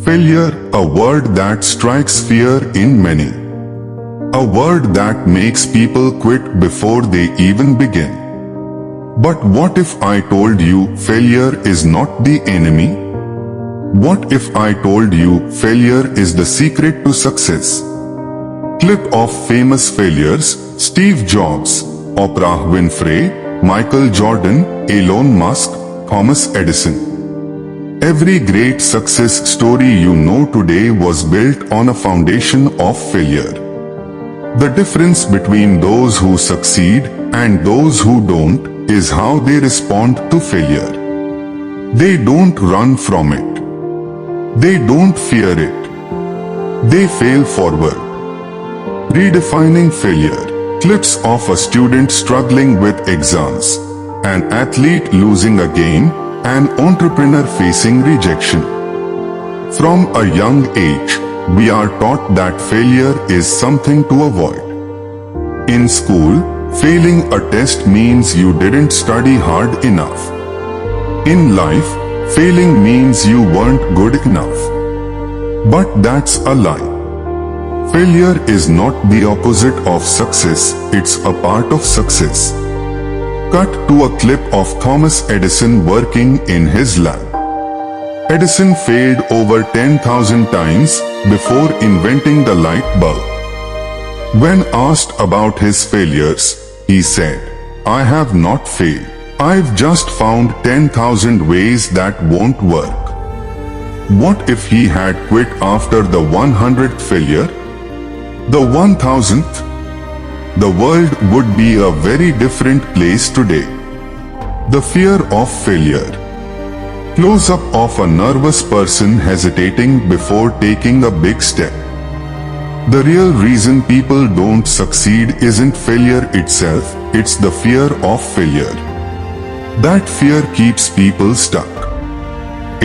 Failure, a word that strikes fear in many. A word that makes people quit before they even begin. But what if I told you failure is not the enemy? What if I told you failure is the secret to success? Clip of famous failures: Steve Jobs, Oprah Winfrey, Michael Jordan, Elon Musk, Thomas Edison. Every great success story you know today was built on a foundation of failure. The difference between those who succeed and those who don't is how they respond to failure. They don't run from it. They don't fear it. They fail forward. Redefining failure. Clips of a student struggling with exams, an athlete losing a game, an entrepreneur facing rejection. From a young age, we are taught that failure is something to avoid. In school, failing a test means you didn't study hard enough. In life, failing means you weren't good enough. But that's a lie. Failure is not the opposite of success, it's a part of success. Cut to a clip of Thomas Edison working in his lab. Edison failed over 10,000 times before inventing the light bulb. When asked about his failures, he said, "I have not failed. I've just found 10,000 ways that won't work." What if he had quit after the 100th failure? The 1000th? The world would be a very different place today. The fear of failure. Close-up of a nervous person hesitating before taking a big step. The real reason people don't succeed isn't failure itself, it's the fear of failure. That fear keeps people stuck.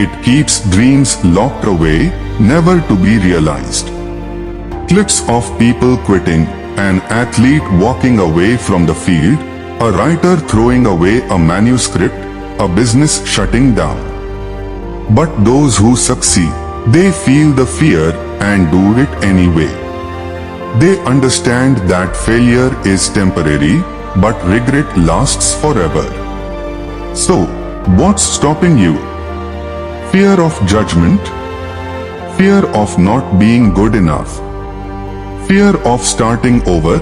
It keeps dreams locked away, never to be realized. Clips of people quitting, an athlete walking away from the field, a writer throwing away a manuscript, a business shutting down. But those who succeed, they feel the fear and do it anyway. They understand that failure is temporary, but regret lasts forever. So, what's stopping you? Fear of judgment? Fear of not being good enough? Fear of starting over?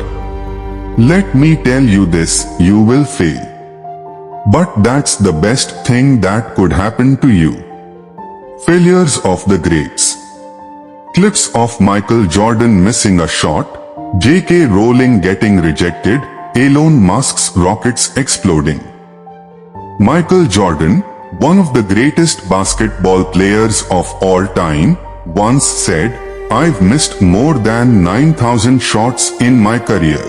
Let me tell you this, you will fail. But that's the best thing that could happen to you. Failures of the greats. Clips of Michael Jordan missing a shot, J.K. Rowling getting rejected, Elon Musk's rockets exploding. Michael Jordan, one of the greatest basketball players of all time, once said, "I've missed more than 9,000 shots in my career.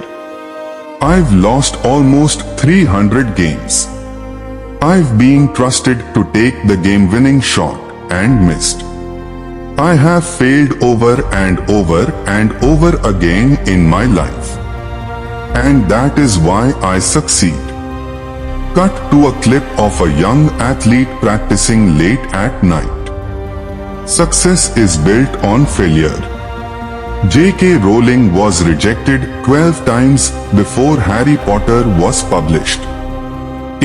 I've lost almost 300 games. I've been trusted to take the game-winning shot and missed. I have failed over and over and over again in my life. And that is why I succeed." Cut to a clip of a young athlete practicing late at night. Success is built on failure. J.K. Rowling was rejected 12 times before Harry Potter was published.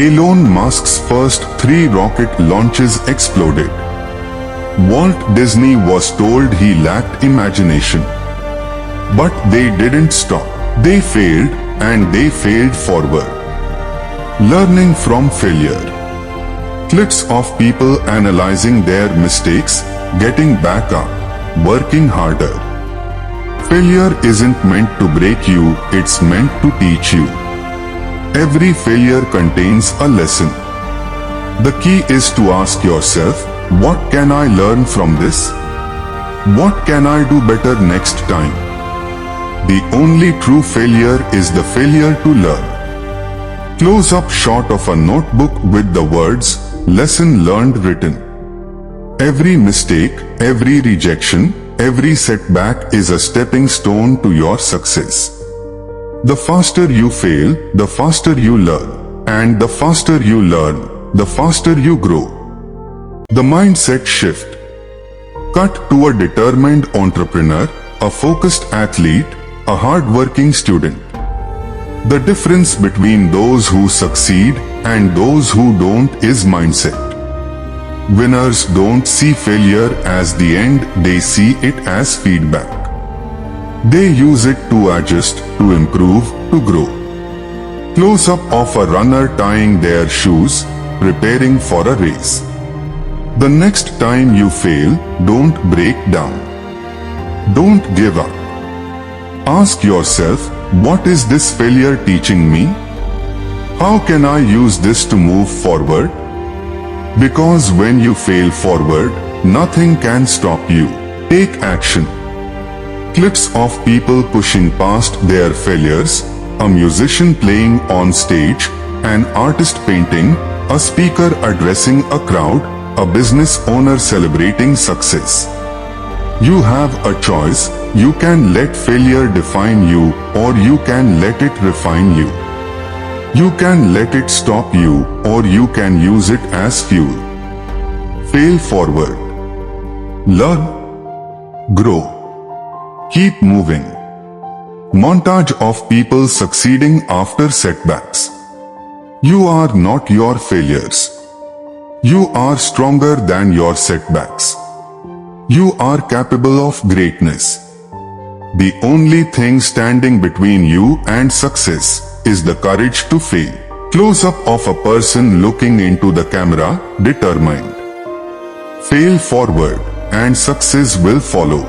Elon Musk's first 3 rocket launches exploded. Walt Disney was told he lacked imagination. But they didn't stop. They failed, and they failed forward. Learning from failure. Clips of people analyzing their mistakes, getting back up, working harder. Failure isn't meant to break you, it's meant to teach you. Every failure contains a lesson. The key is to ask yourself, what can I learn from this? What can I do better next time? The only true failure is the failure to learn. Close-up shot of a notebook with the words, "Lesson learned" written. Every mistake, every rejection, every setback is a stepping stone to your success. The faster you fail, the faster you learn. And the faster you learn, the faster you grow. The mindset shift. Cut to a determined entrepreneur, a focused athlete, a hard-working student. The difference between those who succeed and those who don't is mindset. Winners don't see failure as the end, they see it as feedback. They use it to adjust, to improve, to grow. Close-up of a runner tying their shoes, preparing for a race. The next time you fail, don't break down. Don't give up. Ask yourself, what is this failure teaching me? How can I use this to move forward? Because when you fail forward, nothing can stop you. Take action. Clips of people pushing past their failures, a musician playing on stage, an artist painting, a speaker addressing a crowd, a business owner celebrating success. You have a choice. You can let failure define you, or you can let it refine you. You can let it stop you, or you can use it as fuel. Fail forward. Learn. Grow. Keep moving. Montage of people succeeding after setbacks. You are not your failures. You are stronger than your setbacks. You are capable of greatness. The only thing standing between you and success is the courage to fail. Close-up of a person looking into the camera, determined. Fail forward, and success will follow.